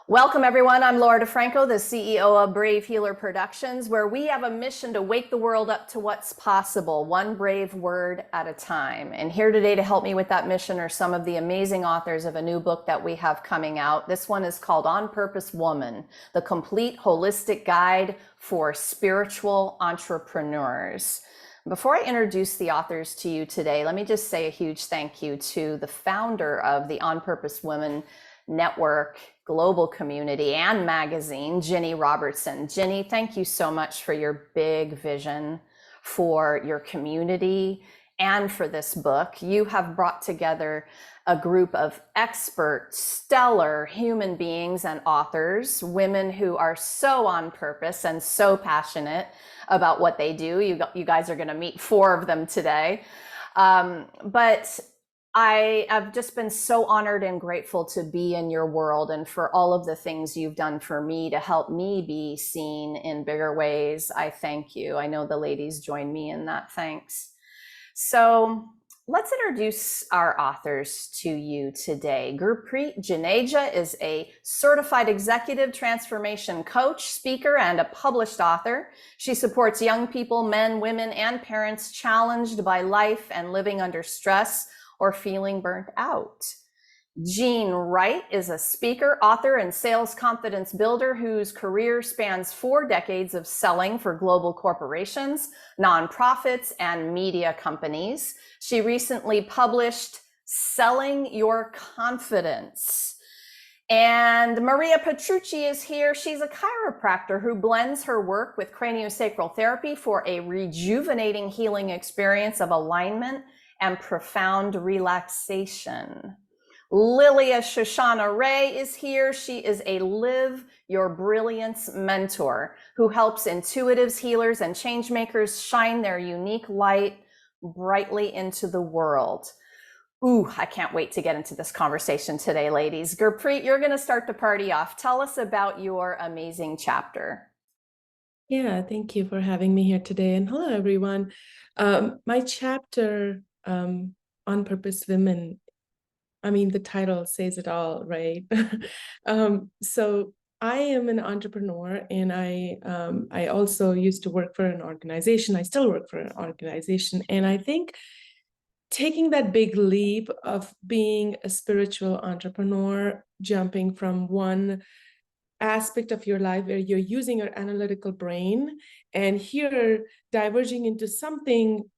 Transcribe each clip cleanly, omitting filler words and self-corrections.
Welcome, everyone. I'm Laura DeFranco, the CEO of Brave Healer Productions, where we have a mission to wake the world up to what's possible, one brave word at a time. And here today to help me with that mission are some of the amazing authors of a new book that we have coming out. This one is called On Purpose Woman, the complete holistic guide for spiritual entrepreneurs. Before I introduce the authors to you today, let me just say a huge thank you to the founder of the On Purpose Women Network, global community, and magazine, Ginny Robertson. Ginny, thank you so much for your big vision for your community and for this book. You have brought together a group of expert, stellar human beings and authors, women who are so on purpose and so passionate about what they do. You guys are going to meet 4 of them today. But I have just been so honored and grateful to be in your world and for all of the things you've done for me to help me be seen in bigger ways. I thank you. I know the ladies join me in that thanks. So let's introduce our authors to you today. Gurpreet Juneja is a certified executive transformation coach, speaker, and a published author. She supports young people, men, women, and parents challenged by life and living under stress or feeling burnt out. Jean Wright is a speaker, author, and sales confidence builder whose career spans 4 decades of selling for global corporations, nonprofits, and media companies. She recently published Selling Your Confidence. And Maria Petrucci is here. She's a chiropractor who blends her work with craniosacral therapy for a rejuvenating healing experience of alignment and profound relaxation. Lilia Shoshana Ray is here. She is a Live Your Brilliance mentor who helps intuitives, healers, and change makers shine their unique light brightly into the world. Ooh, I can't wait to get into this conversation today, ladies. Gurpreet, you're going to start the party off. Tell us about your amazing chapter. Yeah, thank you for having me here today. And hello, everyone. My chapter, On Purpose Women, I mean, the title says it all, right? So I am an entrepreneur, and I also used to work for an organization. I still work for an organization. And I think taking that big leap of being a spiritual entrepreneur, jumping from one aspect of your life where you're using your analytical brain, and here diverging into something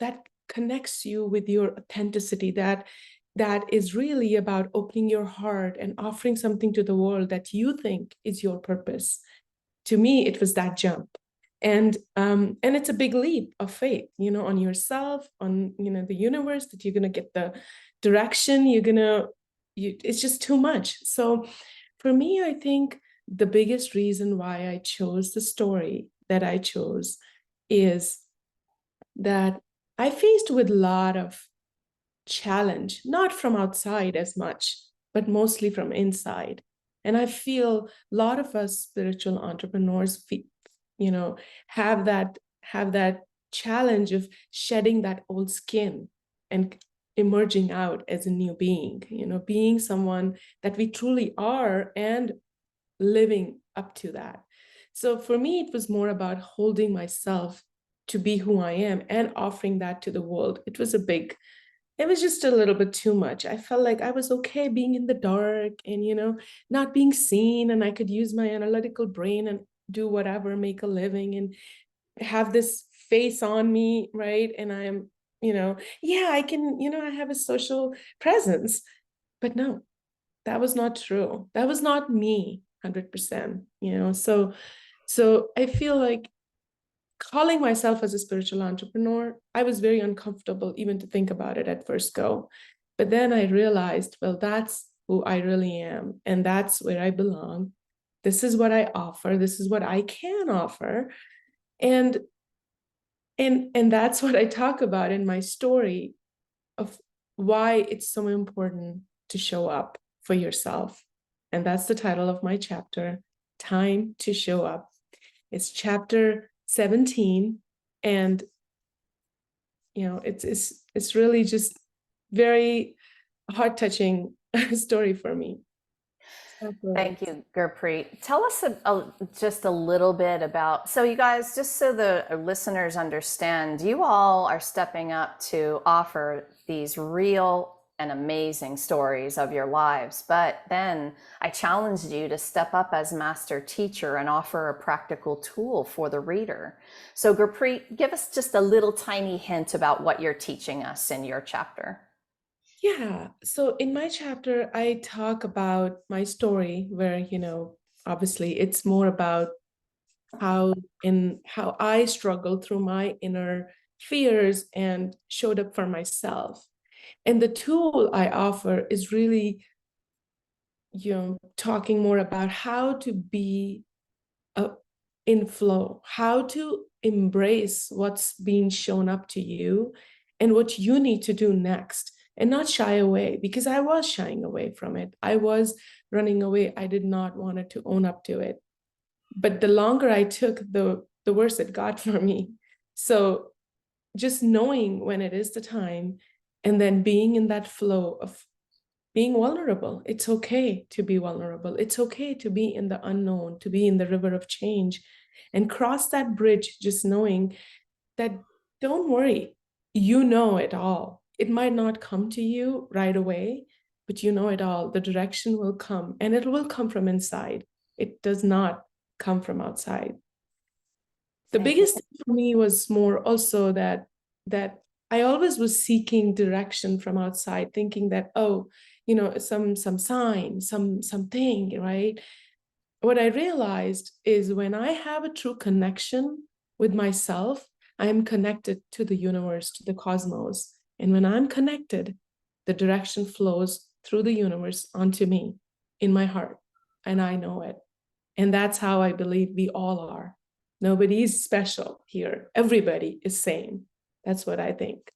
that connects you with your authenticity, that is really about opening your heart and offering something to the world that you think is your purpose. To me, it was that jump. And it's a big leap of faith, on yourself, on the universe, that you're gonna get the direction, it's just too much. So for me, I think the biggest reason why I chose the story that I chose is that I faced with a lot of challenge, not from outside as much, but mostly from inside. And I feel a lot of us spiritual entrepreneurs, have that challenge of shedding that old skin and emerging out as a new being, being someone that we truly are and living up to that. So for me, it was more about holding myself to be who I am and offering that to the world. It was just a little bit too much. I felt like I was okay being in the dark and, not being seen, and I could use my analytical brain and do whatever, make a living and have this face on me, right? And I'm, yeah, I can, I have a social presence. But no, that was not true. That was not me 100%, So I feel like calling myself as a spiritual entrepreneur, I was very uncomfortable even to think about it at first go. But then I realized, well, that's who I really am, and that's where I belong. This is what I offer. This is what I can offer. And that's what I talk about in my story of why it's so important to show up for yourself. And that's the title of my chapter, Time to Show Up. It's chapter 17, and it's really just very heart-touching story for me. Thank you, Gurpreet. Tell us just a little bit about, so you guys, just so the listeners understand, you all are stepping up to offer these real and amazing stories of your lives. But then I challenged you to step up as master teacher and offer a practical tool for the reader. So Gurpreet, give us just a little tiny hint about what you're teaching us in your chapter. Yeah. So in my chapter, I talk about my story where, obviously it's more about how I struggled through my inner fears and showed up for myself. And the tool I offer is really, talking more about how to be uh, in flow, how to embrace what's being shown up to you and what you need to do next, and not shy away, because I was shying away from it. I was running away. I did not want to own up to it. But the longer I took, the worse it got for me. So just knowing when it is the time, and then being in that flow of being vulnerable. It's okay to be vulnerable. It's okay to be in the unknown, to be in the river of change, and cross that bridge just knowing that, don't worry, you know it all. It might not come to you right away, but you know it all. The direction will come, and it will come from inside. It does not come from outside. The Thank you. biggest thing for me was more also that I always was seeking direction from outside, thinking that, oh, some sign, something, right? What I realized is when I have a true connection with myself, I am connected to the universe, to the cosmos. And when I'm connected, the direction flows through the universe onto me in my heart, and I know it. And that's how I believe we all are. Nobody's special here. Everybody is same. That's what I think.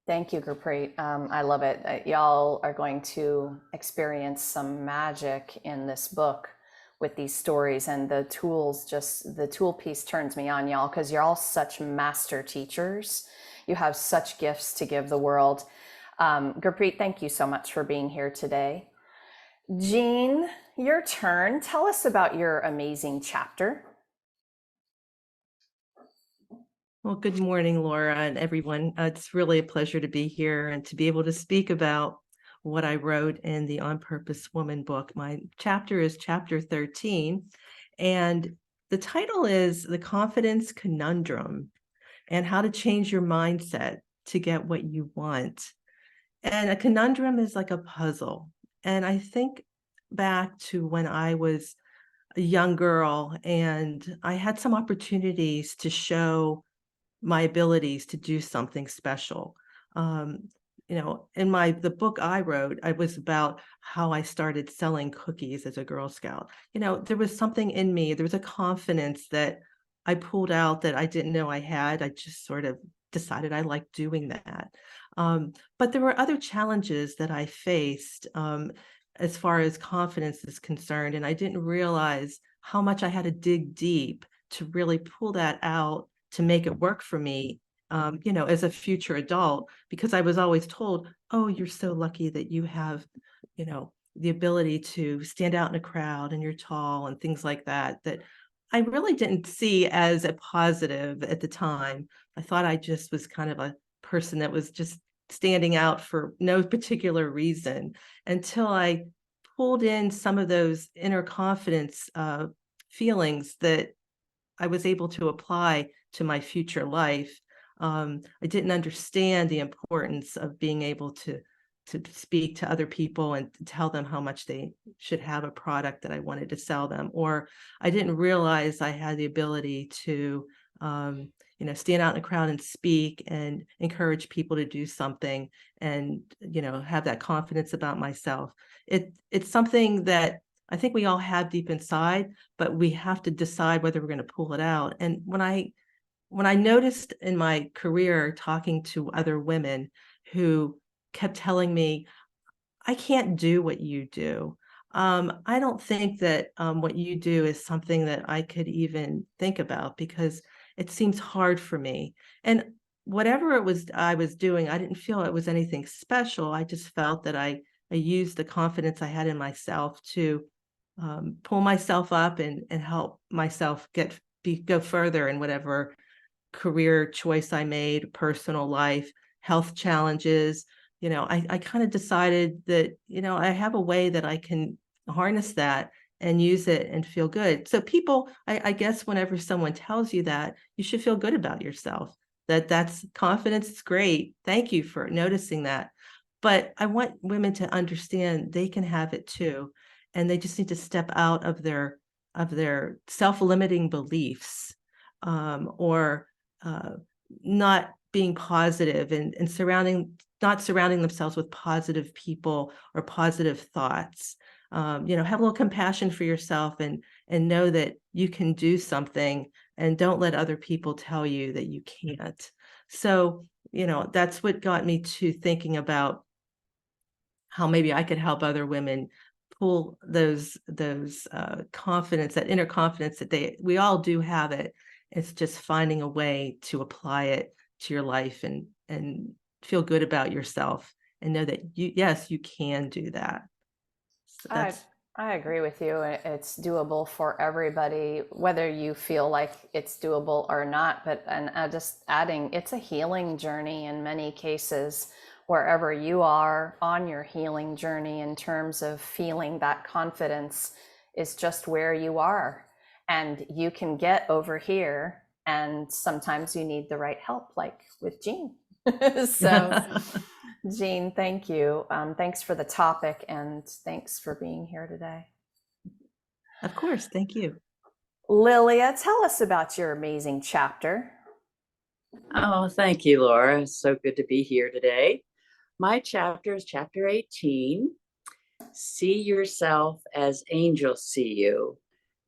Thank you, Gurpreet. I love it. Y'all are going to experience some magic in this book with these stories, and the tools, just the tool piece turns me on, y'all, because you're all such master teachers. You have such gifts to give the world. Gurpreet, thank you so much for being here today. Jean, your turn. Tell us about your amazing chapter. Well, good morning, Laura and everyone. It's really a pleasure to be here and to be able to speak about what I wrote in the On Purpose Woman book. My chapter is chapter 13, and the title is The Confidence Conundrum and How to Change Your Mindset to Get What You Want. And a conundrum is like a puzzle. And I think back to when I was a young girl and I had some opportunities to show my abilities to do something special. In the book I wrote, I was about how I started selling cookies as a Girl Scout. There was something in me, there was a confidence that I pulled out that I didn't know I had. I just sort of decided I liked doing that. But there were other challenges that I faced as far as confidence is concerned, and I didn't realize how much I had to dig deep to really pull that out to make it work for me, as a future adult, because I was always told, oh, you're so lucky that you have, the ability to stand out in a crowd and you're tall and things like that, that I really didn't see as a positive at the time. I thought I just was kind of a person that was just standing out for no particular reason until I pulled in some of those inner confidence feelings that I was able to apply to my future life. I didn't understand the importance of being able to speak to other people and tell them how much they should have a product that I wanted to sell them. Or I didn't realize I had the ability to, stand out in a crowd and speak and encourage people to do something and, have that confidence about myself. It's something that I think we all have deep inside, but we have to decide whether we're going to pull it out. And when I noticed in my career talking to other women who kept telling me, I can't do what you do. I don't think that what you do is something that I could even think about because it seems hard for me. And whatever it was I was doing, I didn't feel it was anything special. I just felt that I I used the confidence I had in myself to pull myself up and help myself go further in whatever career choice I made, personal life, health challenges. I kind of decided that, I have a way that I can harness that and use it and feel good. So people, I guess whenever someone tells you that, you should feel good about yourself. That's confidence. It's great. Thank you for noticing that. But I want women to understand they can have it too. And they just need to step out of their self-limiting beliefs, or not being positive and not surrounding themselves with positive people or positive thoughts. Have a little compassion for yourself and know that you can do something, and don't let other people tell you that you can't. So, that's what got me to thinking about how maybe I could help other women pull those confidence, that inner confidence that we all do have it. It's just finding a way to apply it to your life and feel good about yourself and know that yes, you can do that. So I agree with you. It's doable for everybody, whether you feel like it's doable or not. But and just adding, it's a healing journey in many cases, wherever you are on your healing journey in terms of feeling that confidence is just where you are. And you can get over here, and sometimes you need the right help, like with Jean. So Jean, thank you. Thanks for the topic, and thanks for being here today. Of course. Thank you. Lilia, tell us about your amazing chapter. Oh, thank you, Laura. It's so good to be here today. My chapter is chapter 18. See yourself as angels see you.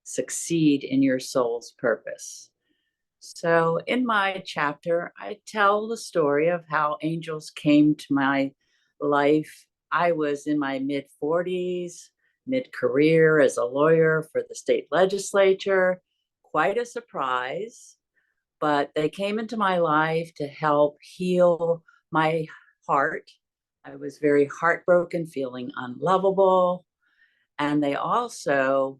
Succeed in your soul's purpose. So in my chapter, I tell the story of how angels came to my life. I was in my mid-40s, mid-career as a lawyer for the state legislature. Quite a surprise, but they came into my life to help heal my heart. I was very heartbroken, feeling unlovable, and they also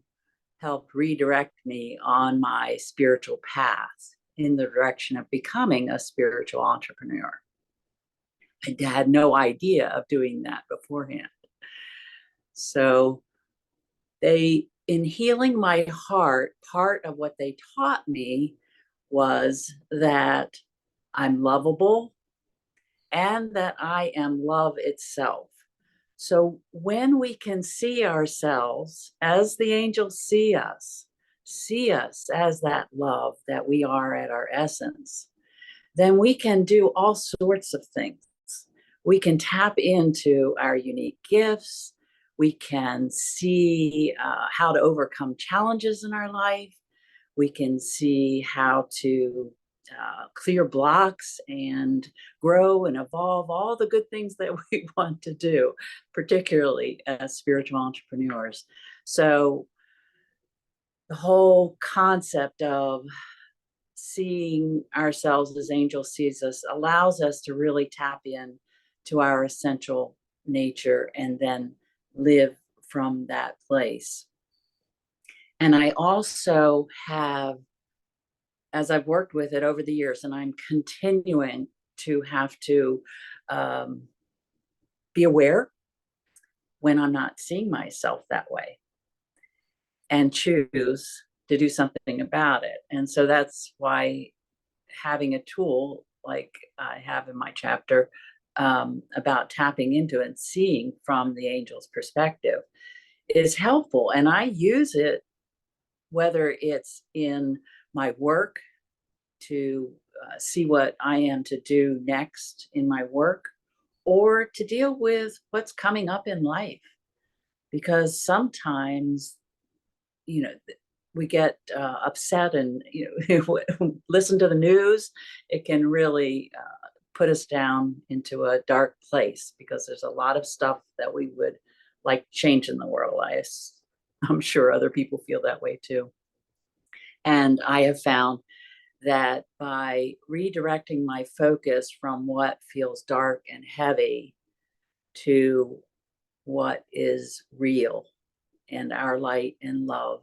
helped redirect me on my spiritual path in the direction of becoming a spiritual entrepreneur. I had no idea of doing that beforehand. So in healing my heart, part of what they taught me was that I'm lovable and that I am love itself. So when we can see ourselves as the angels see us as that love that we are at our essence, then we can do all sorts of things. We can tap into our unique gifts. We can see how to overcome challenges in our life. We can see how to clear blocks and grow and evolve, all the good things that we want to do, particularly as spiritual entrepreneurs. So the whole concept of seeing ourselves as angels sees us allows us to really tap in to our essential nature and then live from that place. And I also have, as I've worked with it over the years, and I'm continuing to have to be aware when I'm not seeing myself that way and choose to do something about it. And so that's why having a tool like I have in my chapter about tapping into and seeing from the angel's perspective is helpful. And I use it, whether it's in my work to see what I am to do next in my work, or to deal with what's coming up in life. Because sometimes, we get upset and, listen to the news. It can really put us down into a dark place because there's a lot of stuff that we would like change in the world. I'm sure other people feel that way too. And I have found that by redirecting my focus from what feels dark and heavy to what is real, and our light and love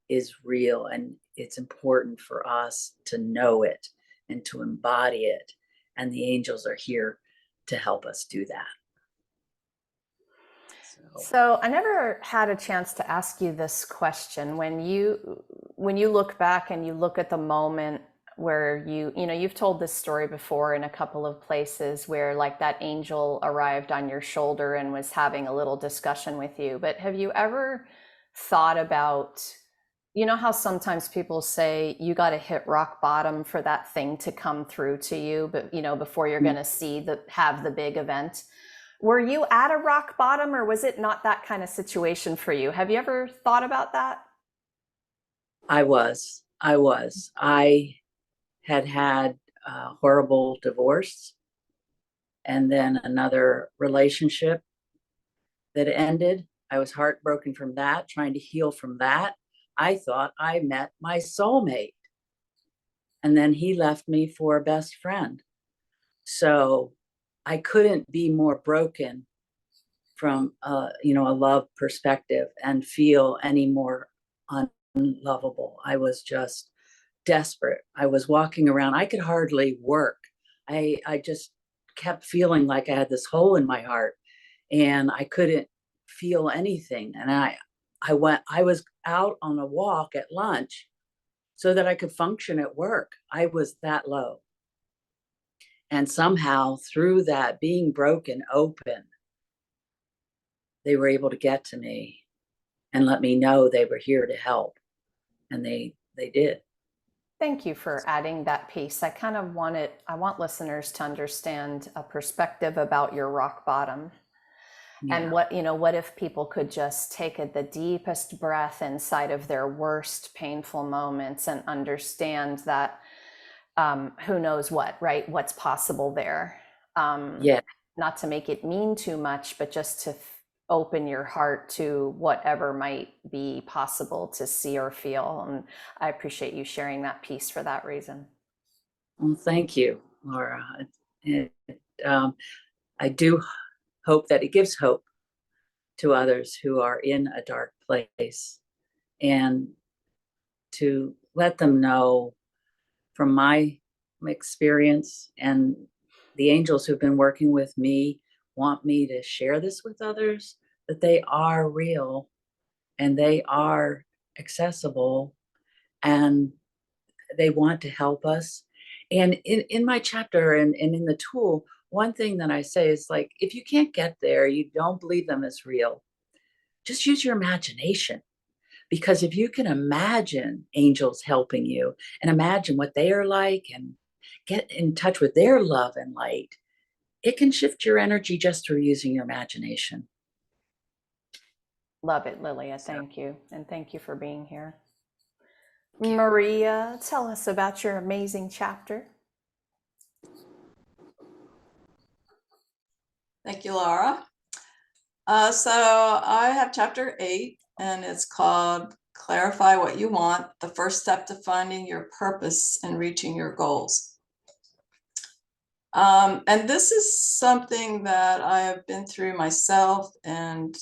is real, and it's important for us to know it and to embody it, and the angels are here to help us do that. So I never had a chance to ask you this question. When you look back and you look at the moment where you've told this story before in a couple of places where like that angel arrived on your shoulder and was having a little discussion with you, but have you ever thought about, you know how sometimes people say you got to hit rock bottom for that thing to come through to you, but before you're going to have the big event? Were you at a rock bottom, or was it not that kind of situation for you? Have you ever thought about that? I was. I had a horrible divorce, and then another relationship that ended. I was heartbroken from that, trying to heal from that. I thought I met my soulmate, and then he left me for a best friend. So I couldn't be more broken from a love perspective and feel any more unlovable. I was just desperate. I was walking around. I could hardly work. I just kept feeling like I had this hole in my heart and I couldn't feel anything. And I was out on a walk at lunch so that I could function at work. I was that low. And somehow through that being broken open, they were able to get to me and let me know they were here to help. And they did. Thank you for adding that piece. I want listeners to understand a perspective about your rock bottom. Yeah. And what if people could just take the deepest breath inside of their worst painful moments and understand that who knows what, right? What's possible there. Yeah. Not to make it mean too much, but just to open your heart to whatever might be possible to see or feel. And I appreciate you sharing that piece for that reason. Well, thank you, Laura. I do hope that it gives hope to others who are in a dark place, and to let them know from my experience, and the angels who've been working with me want me to share this with others, that they are real and they are accessible and they want to help us. And in my chapter and in the tool, one thing that I say is like, if you can't get there, you don't believe them as real, just use your imagination. Because if you can imagine angels helping you and imagine what they are like and get in touch with their love and light, it can shift your energy just through using your imagination. Love it, Lilia. Thank you. And thank you for being here. Maria, tell us about your amazing chapter. Thank you, Laura. So I have chapter 8, and it's called Clarify What You Want, the first step to finding your purpose and reaching your goals. And this is something that I have been through myself, and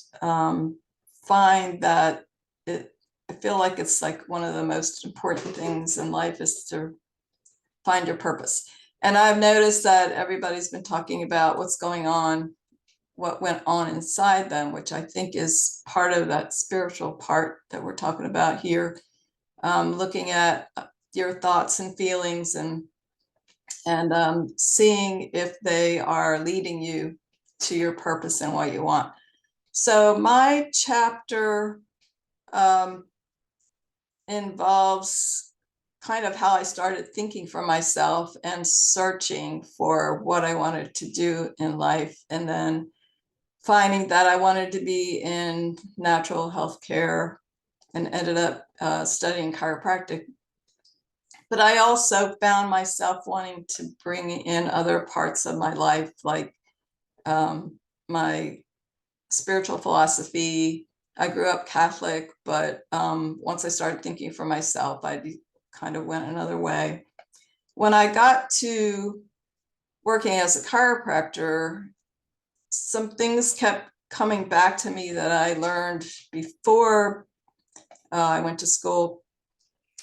find that I feel like it's like one of the most important things in life is to find your purpose. And I've noticed that everybody's been talking about what's going on, what went on inside them, which I think is part of that spiritual part that we're talking about here. Looking at your thoughts and feelings and seeing if they are leading you to your purpose and what you want. So my chapter involves kind of how I started thinking for myself and searching for what I wanted to do in life, and then finding that I wanted to be in natural health care and ended up studying chiropractic. But I also found myself wanting to bring in other parts of my life, like my spiritual philosophy. I grew up Catholic, but once I started thinking for myself, I kind of went another way. When I got to working as a chiropractor, some things kept coming back to me that I learned before I went to school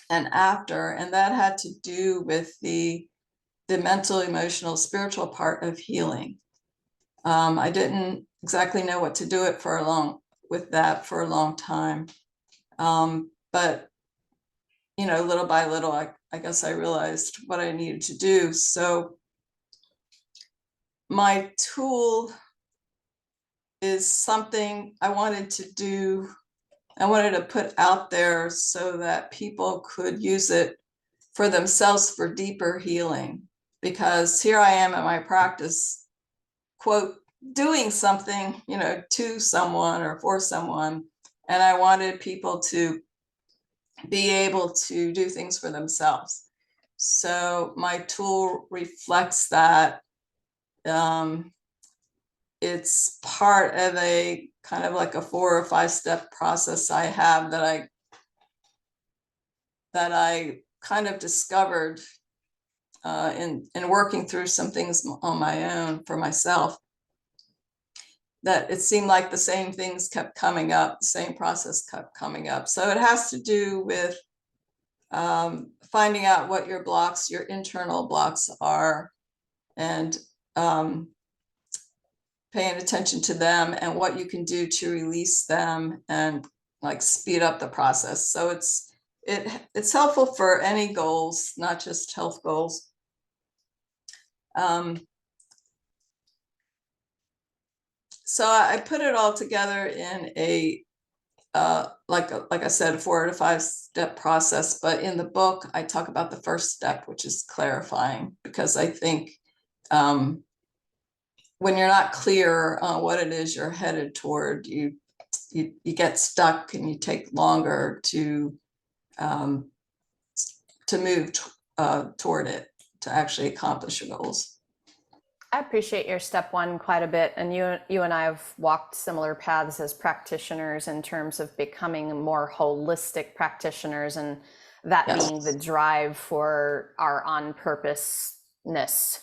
and after, and that had to do with the mental, emotional, spiritual part of healing. I didn't exactly know what to do it for with that for a long time. But, you know, little by little, I guess I realized what I needed to do. So my tool is something I wanted to do. I wanted to put out there so that people could use it for themselves for deeper healing. Because here I am at my practice, quote, doing something, you know, to someone or for someone. And I wanted people to be able to do things for themselves. So my tool reflects that. It's part of a kind of like a 4 or 5 step process I have that I kind of discovered in working through some things on my own for myself, that it seemed like the same things kept coming up, the same process kept coming up. So it has to do with finding out what your blocks, your internal blocks are, and paying attention to them and what you can do to release them and like speed up the process. So it's helpful for any goals, not just health goals. So I put it all together in a like I said, a 4 to 5 step process. But in the book, I talk about the first step, which is clarifying, because I think when you're not clear on what it is you're headed toward, you get stuck and you take longer to move toward it, to actually accomplish your goals. I appreciate your step one quite a bit. And you and I have walked similar paths as practitioners in terms of becoming more holistic practitioners, and that Yes. being the drive for our on purposeness.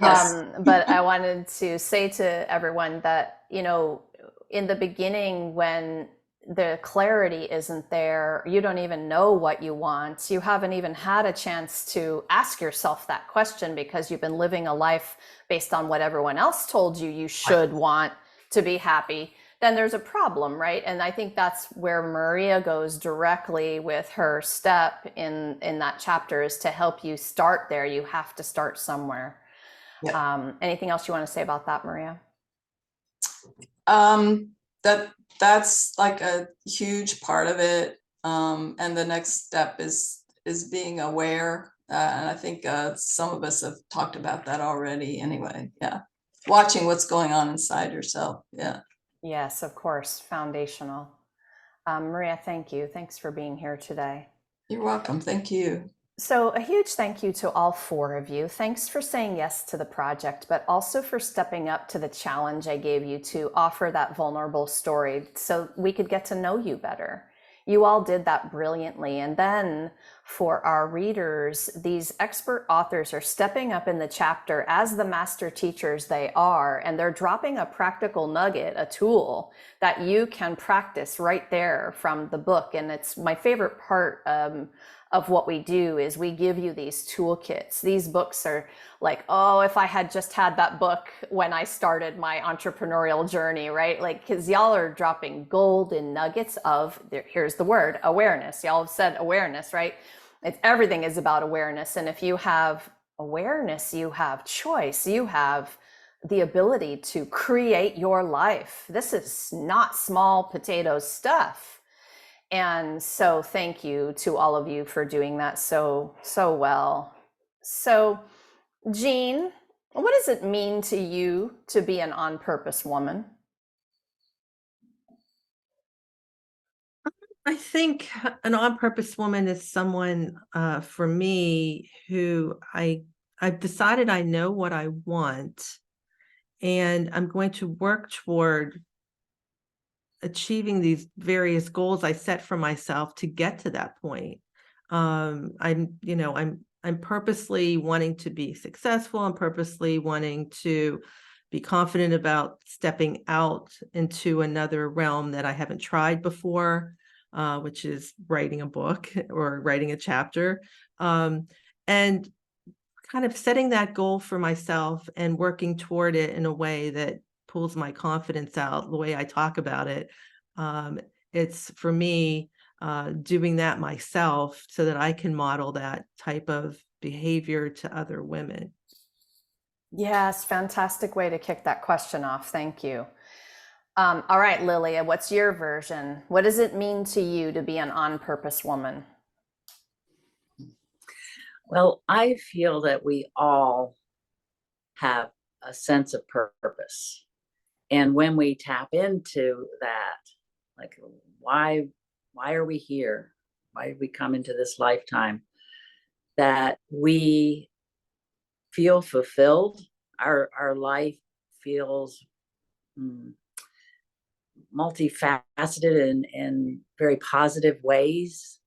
Yes. But I wanted to say to everyone that, you know, in the beginning, when the clarity isn't there, you don't even know what you want. You haven't even had a chance to ask yourself that question because you've been living a life based on what everyone else told you should want to be happy. Then there's a problem, right? And I think that's where Maria goes directly with her step in that chapter, is to help you start there. You have to start somewhere. Yep. Anything else you want to say about that, Maria? That's like a huge part of it. And the next step is being aware. And I think some of us have talked about that already anyway. Yeah. Watching what's going on inside yourself. Yeah. Yes, of course. Foundational. Maria, thank you. Thanks for being here today. You're welcome. Thank you. So a huge thank you to all 4 of you. Thanks for saying yes to the project, but also for stepping up to the challenge I gave you to offer that vulnerable story so we could get to know you better. You all did that brilliantly. And then for our readers, these expert authors are stepping up in the chapter as the master teachers they are, and they're dropping a practical nugget, a tool that you can practice right there from the book. And it's my favorite part of what we do is we give you these toolkits. These books are like, oh, if I had just had that book when I started my entrepreneurial journey, right? Like, because y'all are dropping golden nuggets of, here's the word, awareness. Y'all have said awareness, right? Everything is about awareness. And if you have awareness, you have choice, you have the ability to create your life. This is not small potato stuff. And so thank you to all of you for doing that so well. So Jean, what does it mean to you to be an on-purpose woman? I think an on-purpose woman is someone, for me, who I've decided I know what I want, and I'm going to work toward achieving these various goals I set for myself to get to that point. I'm purposely wanting to be successful. I'm purposely wanting to be confident about stepping out into another realm that I haven't tried before, which is writing a book or writing a chapter, and kind of setting that goal for myself and working toward it in a way that pulls my confidence out, the way I talk about it. It's for me, doing that myself so that I can model that type of behavior to other women. Yes, fantastic way to kick that question off. Thank you. All right, Lilia, what's your version? What does it mean to you to be an on-purpose woman? Well, I feel that we all have a sense of purpose. And when we tap into that, like, why are we here? Why did we come into this lifetime? That we feel fulfilled. Our life feels multifaceted in very positive ways.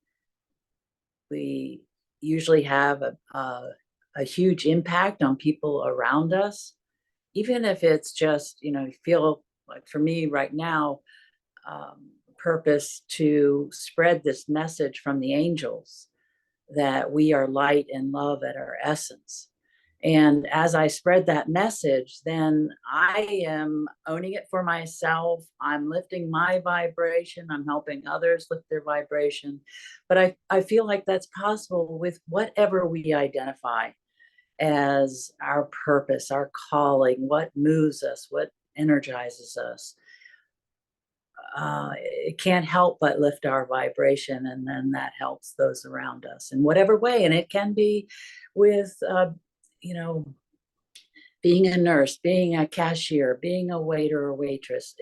We usually have a huge impact on people around us, even if it's just, you feel like, for me right now, purpose to spread this message from the angels that we are light and love at our essence. And as I spread that message, then I am owning it for myself. I'm lifting my vibration. I'm helping others lift their vibration. But I feel like that's possible with whatever we identify as our purpose, our calling, what moves us, what energizes us. It can't help but lift our vibration, and then that helps those around us in whatever way. And it can be with, being a nurse, being a cashier, being a waiter or waitress,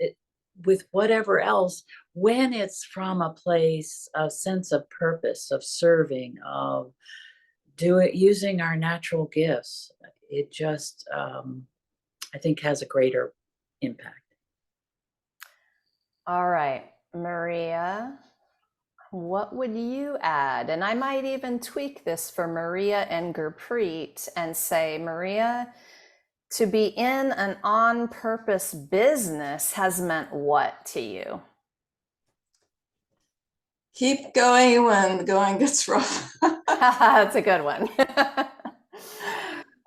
with whatever else, when it's from a place, a sense of purpose, of serving, of using our natural gifts, it just, I think, has a greater impact. All right, Maria, what would you add? And I might even tweak this for Maria and Gurpreet and say, Maria, to be in an on-purpose business has meant what to you? Keep going when the going gets rough. That's a good one.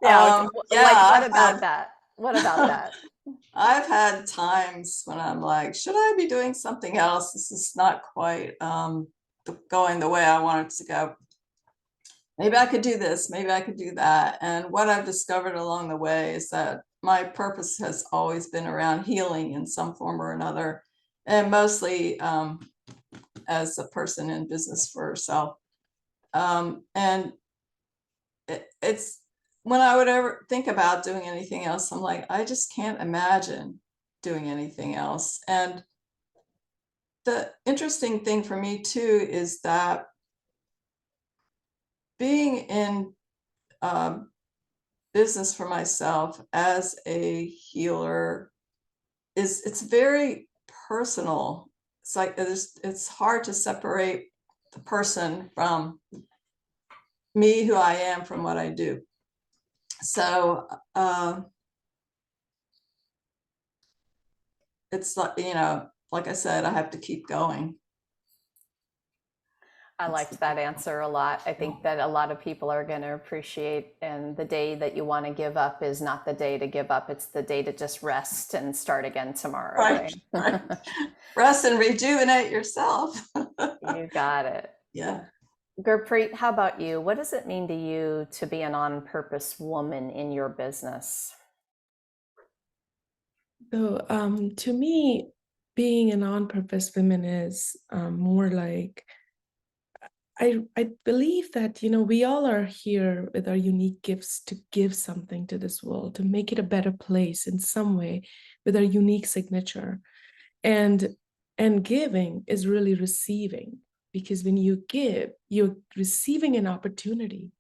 Yeah, what about that? What about that? I've had times when I'm like, should I be doing something else? This is not quite going the way I want it to go. Maybe I could do this, maybe I could do that. And what I've discovered along the way is that my purpose has always been around healing in some form or another, and mostly as a person in business for herself. And it's when I would ever think about doing anything else, I'm like, I just can't imagine doing anything else. And the interesting thing for me too is that being in business for myself as a healer it's very personal. It's like it's hard to separate the person from me, who I am, from what I do. So it's like, like I said, I have to keep going. I liked that answer a lot. I think that a lot of people are going to appreciate, and the day that you want to give up is not the day to give up. It's the day to just rest and start again tomorrow. Right. Rest and rejuvenate yourself. You got it. Yeah. Gurpreet, how about you? What does it mean to you to be an on-purpose woman in your business? So to me, being an on-purpose woman is more like, I believe that, we all are here with our unique gifts to give something to this world, to make it a better place in some way with our unique signature. And giving is really receiving, because when you give, you're receiving an opportunity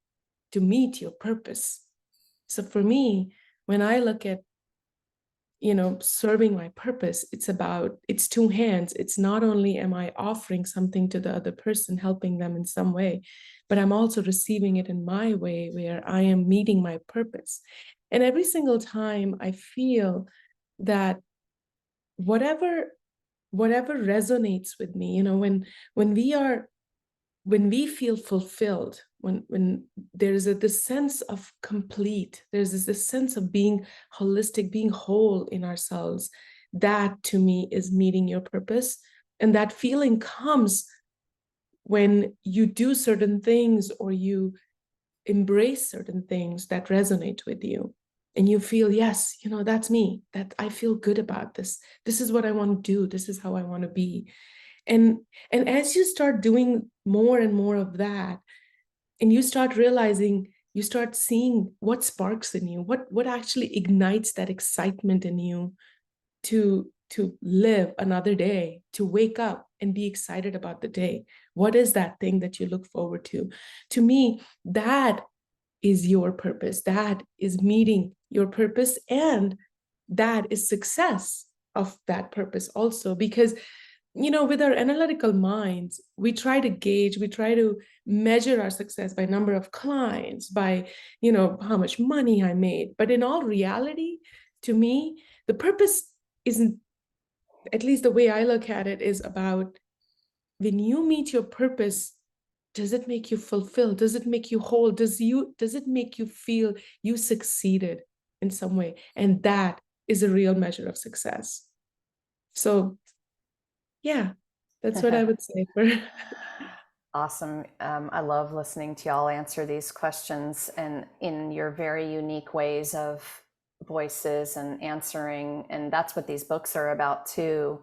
to meet your purpose. So for me, when I look at serving my purpose, it's two hands. It's not only am I offering something to the other person, helping them in some way, but I'm also receiving it in my way, where I am meeting my purpose. And every single time I feel that whatever resonates with me, you know, when we feel fulfilled, when there is this sense of complete, there's this sense of being holistic, being whole in ourselves, that to me is meeting your purpose. And that feeling comes when you do certain things or you embrace certain things that resonate with you, and you feel, yes, you know, that's me, that I feel good about this, this is what I want to do, this is how I want to be. And as you start doing more and more of that, and you start realizing, you start seeing what sparks in you, what actually ignites that excitement in you to live another day, to wake up and be excited about the day. What is that thing that you look forward to? To me, that is your purpose. That is meeting your purpose, and that is success of that purpose also. Because, you know, with our analytical minds, we try to gauge, we try to measure our success by number of clients, by, you know, how much money I made. But in all reality, to me, the purpose isn't, at least the way I look at it, is about, when you meet your purpose, does it make you fulfilled? Does it make you whole? Does it make you feel you succeeded in some way? And that is a real measure of success. So yeah, that's what I would say for Awesome. I love listening to y'all answer these questions, and in your very unique ways of voices and answering. And that's what these books are about too.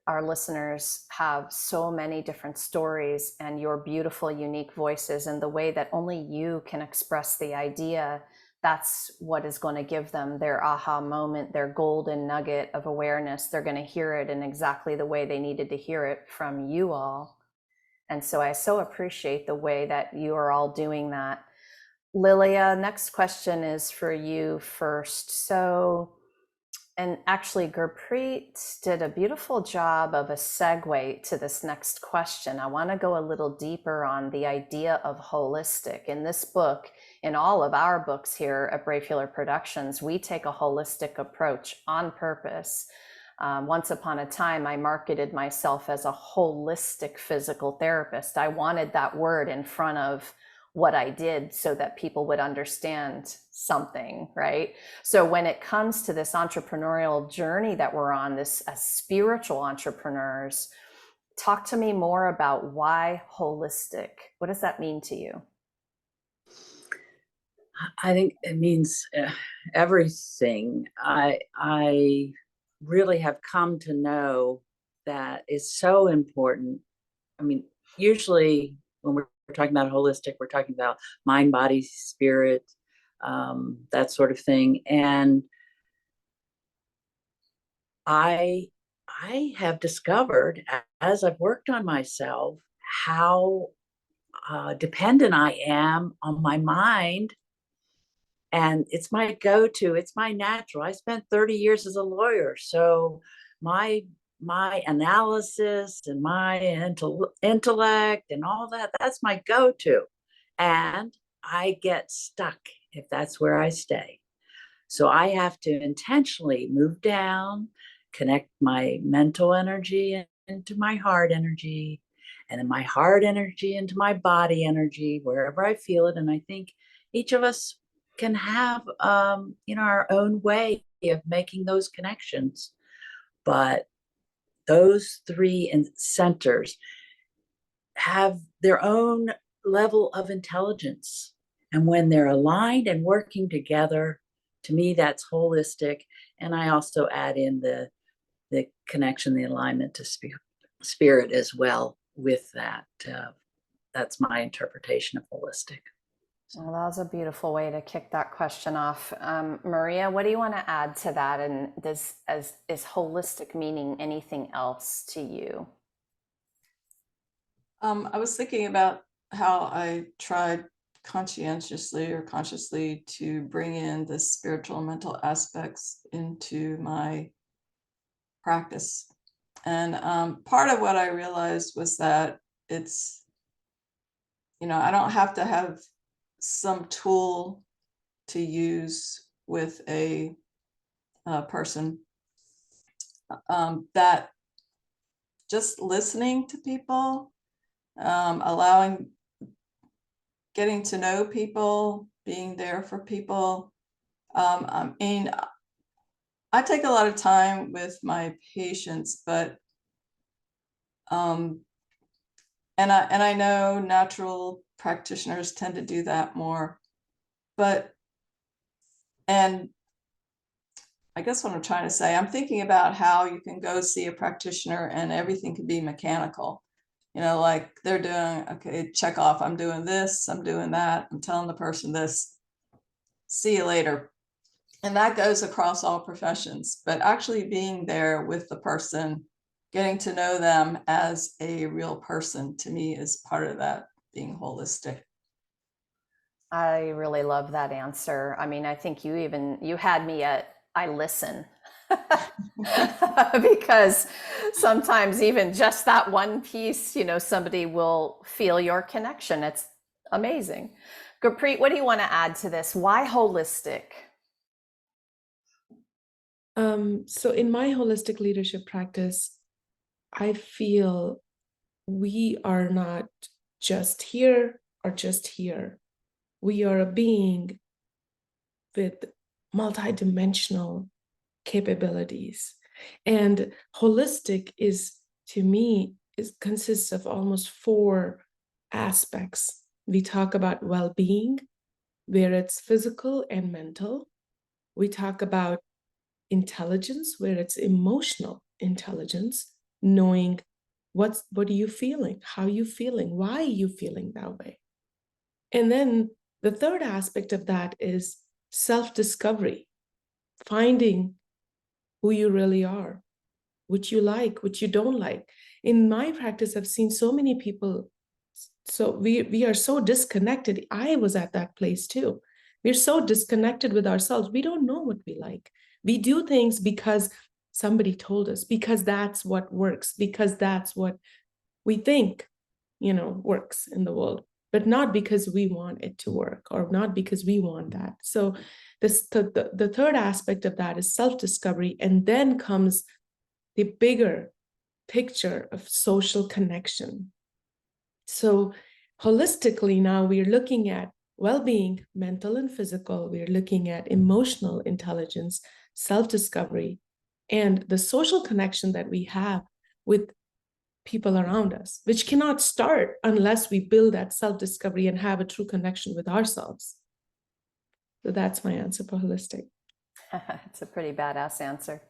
Our listeners have so many different stories, and your beautiful, unique voices, and the way that only you can express the idea. That's what is going to give them their aha moment, their golden nugget of awareness. They're going to hear it in exactly the way they needed to hear it from you all. And so I so appreciate the way that you are all doing that. Lilia, next question is for you first. So, and actually Gurpreet did a beautiful job of a segue to this next question. I want to go a little deeper on the idea of holistic. In this book, in all of our books here at Brave Healer Productions, we take a holistic approach on purpose. Once upon a time, I marketed myself as a holistic physical therapist. I wanted that word in front of what I did so that people would understand something, right? So when it comes to this entrepreneurial journey that we're on, this as spiritual entrepreneurs, talk to me more about why holistic. What does that mean to you? I think it means everything. I really have come to know that it's so important. I mean, usually when we're talking about holistic, we're talking about mind, body, spirit, that sort of thing. And I have discovered, as I've worked on myself, how dependent I am on my mind. And it's my go-to, it's my natural. I spent 30 years as a lawyer. So my analysis and my intellect and all that, that's my go-to. And I get stuck if that's where I stay. So I have to intentionally move down, connect my mental energy into my heart energy, and then my heart energy into my body energy, wherever I feel it. And I think each of us can have, our own way of making those connections. But those three centers have their own level of intelligence. And when they're aligned and working together, to me, that's holistic. And I also add in the connection, the alignment to spirit as well with that. That's my interpretation of holistic. Well, that was a beautiful way to kick that question off. Maria, what do you want to add to that? And is holistic meaning anything else to you? I was thinking about how I tried conscientiously or consciously to bring in the spiritual and mental aspects into my practice. And part of what I realized was that it's, I don't have to have some tool to use with a person, that just listening to people, getting to know people, being there for people. I mean, I take a lot of time with my patients, but and I know natural practitioners tend to do that more, and I guess what I'm trying to say, I'm thinking about how you can go see a practitioner and everything can be mechanical. Like they're doing, okay, check off, I'm doing this, I'm doing that, I'm telling the person this, see you later. And that goes across all professions, but actually being there with the person, getting to know them as a real person, to me is part of that being holistic. I really love that answer. I mean, I think you had me at I listen. Because sometimes even just that one piece, somebody will feel your connection. It's amazing. Gurpreet, what do you want to add to this? Why holistic? So in my holistic leadership practice, I feel we are not just here or just here. We are a being with multidimensional capabilities. And holistic to me, consists of almost 4 aspects. We talk about well-being, where it's physical and mental. We talk about intelligence, where it's emotional intelligence, knowing what are you feeling, how are you feeling, why are you feeling that way. And then the third aspect of that is self-discovery, finding who you really are, what you like, what you don't like. In my practice, I've seen so many people, so we are so disconnected. I was at that place too. We're so disconnected with ourselves. We don't know what we like. We do things because somebody told us, because that's what works, because that's what we think, works in the world, but not because we want it to work or not because we want that. So the third aspect of that is self-discovery, and then comes the bigger picture of social connection. So holistically, now we're looking at well-being, mental and physical. We're looking at emotional intelligence, self-discovery, and the social connection that we have with people around us, which cannot start unless we build that self-discovery and have a true connection with ourselves. So that's my answer for holistic. It's a pretty badass answer.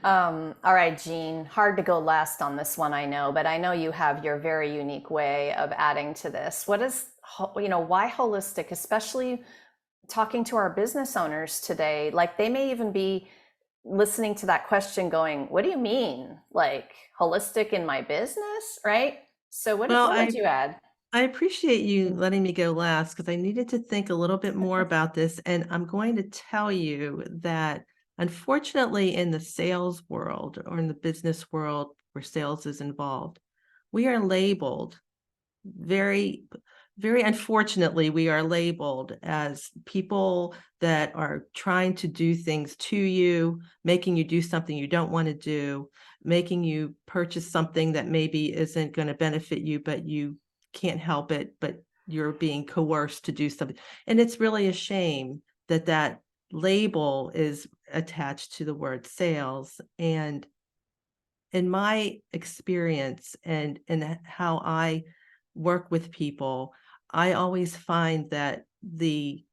All right, Jean, hard to go last on this one, I know, but I know you have your very unique way of adding to this. Why holistic, especially talking to our business owners today? Like, they may even be listening to that question going, what do you mean? Like, holistic in my business, right? So what would you add? I appreciate you letting me go last, because I needed to think a little bit more about this. And I'm going to tell you that, unfortunately, in the sales world or in the business world where sales is involved, we are labeled very, very unfortunately, we are labeled as people that are trying to do things to you, making you do something you don't want to do, making you purchase something that maybe isn't going to benefit you, but you can't help it, but you're being coerced to do something. And it's really a shame that that label is attached to the word sales. And in my experience and how I work with people, I always find that the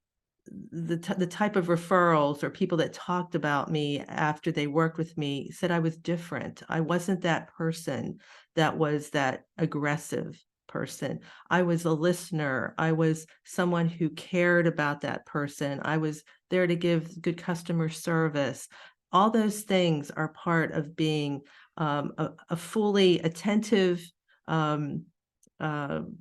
type of referrals or people that talked about me after they worked with me said I was different. I wasn't that person that was that aggressive person. I was a listener. I was someone who cared about that person. I was there to give good customer service. All those things are part of being a fully attentive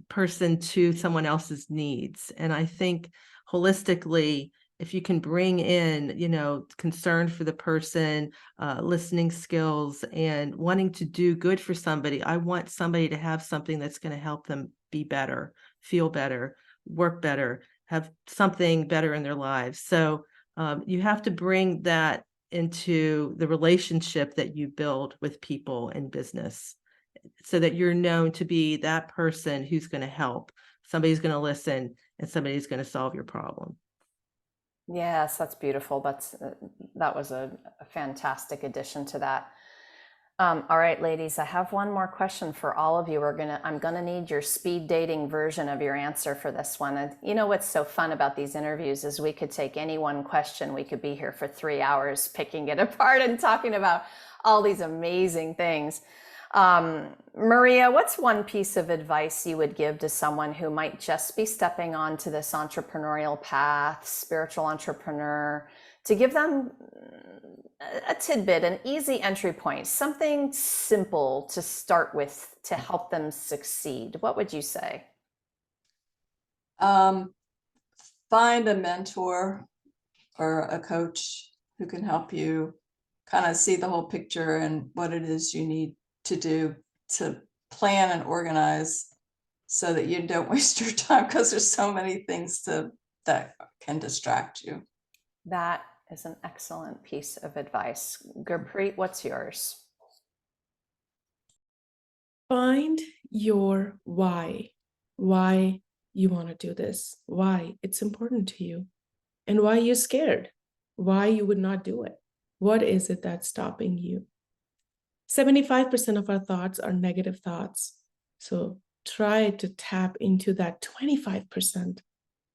person to someone else's needs. And I think holistically, if you can bring in, concern for the person, listening skills, and wanting to do good for somebody, I want somebody to have something that's going to help them be better, feel better, work better, have something better in their lives. So You have to bring that into the relationship that you build with people in business, so that you're known to be that person who's going to help, somebody's going to listen, and somebody's going to solve your problem. Yes, that's beautiful. That was a fantastic addition to that. All right, ladies, I have one more question for all of you. I'm gonna need your speed dating version of your answer for this one. And you know what's so fun about these interviews is we could take any one question. We could be here for 3 hours picking it apart and talking about all these amazing things. Maria, what's one piece of advice you would give to someone who might just be stepping onto this entrepreneurial path, spiritual entrepreneur, to give them a tidbit, an easy entry point, something simple to start with to help them succeed? What would you say? Find a mentor or a coach who can help you kind of see the whole picture and what it is you need to do to plan and organize so that you don't waste your time, because there's so many things that can distract you. That is an excellent piece of advice. Gurpreet, what's yours? Find your why you want to do this, why it's important to you, and why you're scared, why you would not do it. What is it that's stopping you? 75% of our thoughts are negative thoughts. So try to tap into that 25%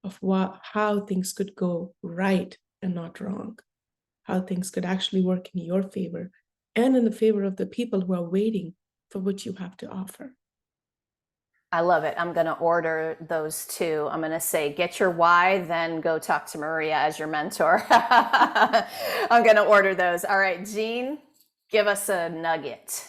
of how things could go right and not wrong, how things could actually work in your favor and in the favor of the people who are waiting for what you have to offer. I love it. I'm going to order those two. I'm going to say, get your why, then go talk to Maria as your mentor. I'm going to order those. All right, Jean, give us a nugget.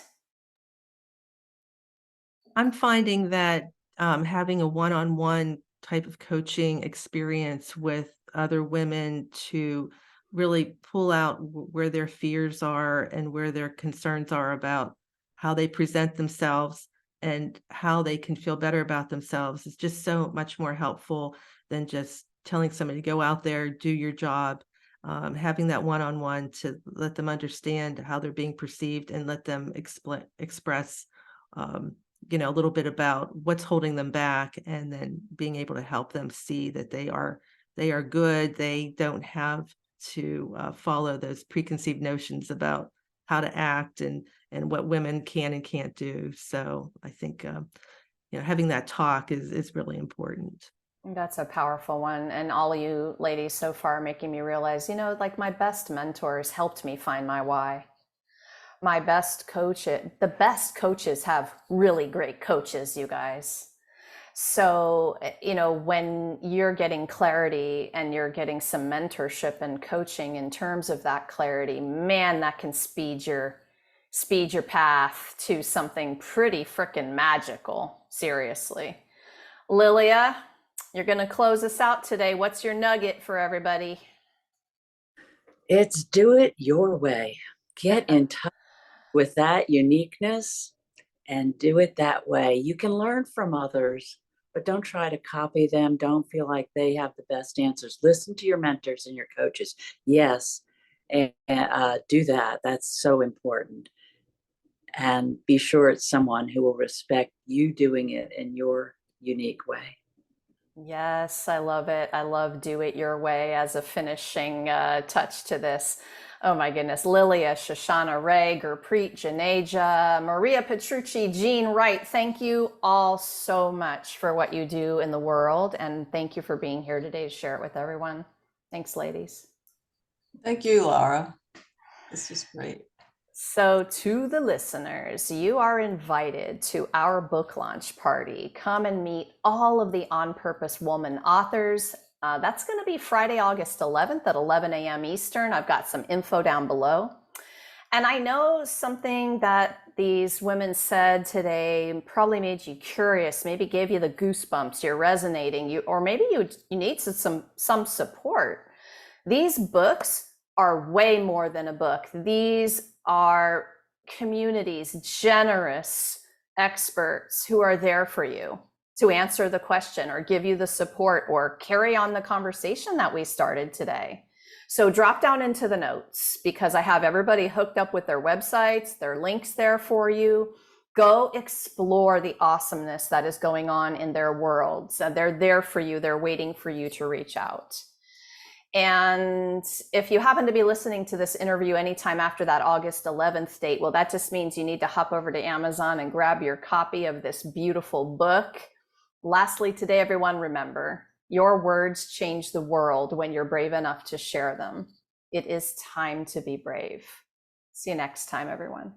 I'm finding that having a one-on-one type of coaching experience with other women to really pull out where their fears are and where their concerns are about how they present themselves and how they can feel better about themselves is just so much more helpful than just telling somebody to go out there, do your job. Having that one-on-one to let them understand how they're being perceived and let them express a little bit about what's holding them back, and then being able to help them see that they are good. They don't have to follow those preconceived notions about how to act and what women can and can't do. So I think having that talk is really important. That's a powerful one. And all you ladies so far are making me realize, like my best mentors helped me find my why. My best coach, the best coaches have really great coaches, you guys. So, when you're getting clarity and you're getting some mentorship and coaching in terms of that clarity, man, that can speed your path to something pretty freaking magical. Seriously. Lilia, you're going to close us out today. What's your nugget for everybody? It's do it your way. Get in touch with that uniqueness and do it that way. You can learn from others, but don't try to copy them. Don't feel like they have the best answers. Listen to your mentors and your coaches. Yes, and do that. That's so important. And be sure it's someone who will respect you doing it in your unique way. Yes, I love it. I love do it your way as a finishing touch to this. Oh my goodness. Lilia, Shoshana Ray, Gurpreet Janeja, Maria Petrucci, Jean Wright, thank you all so much for what you do in the world. And thank you for being here today to share it with everyone. Thanks, ladies. Thank you, Laura. This was great. So to the listeners, you are invited to our book launch party. Come and meet all of the On Purpose Woman authors. That's going to be Friday, August 11th at 11 a.m. Eastern. I've got some info down below. And I know something that these women said today probably made you curious, maybe gave you the goosebumps, you're resonating, or maybe you need some support. These books are way more than a book. These are communities, generous experts who are there for you to answer the question or give you the support or carry on the conversation that we started today. So drop down into the notes because I have everybody hooked up with their websites, their links there for you. Go explore the awesomeness that is going on in their worlds. They're there for you. They're waiting for you to reach out. And if you happen to be listening to this interview anytime after that August 11th date, well, that just means you need to hop over to Amazon and grab your copy of this beautiful book. Lastly, today, everyone, remember, your words change the world when you're brave enough to share them. It is time to be brave. See you next time, everyone.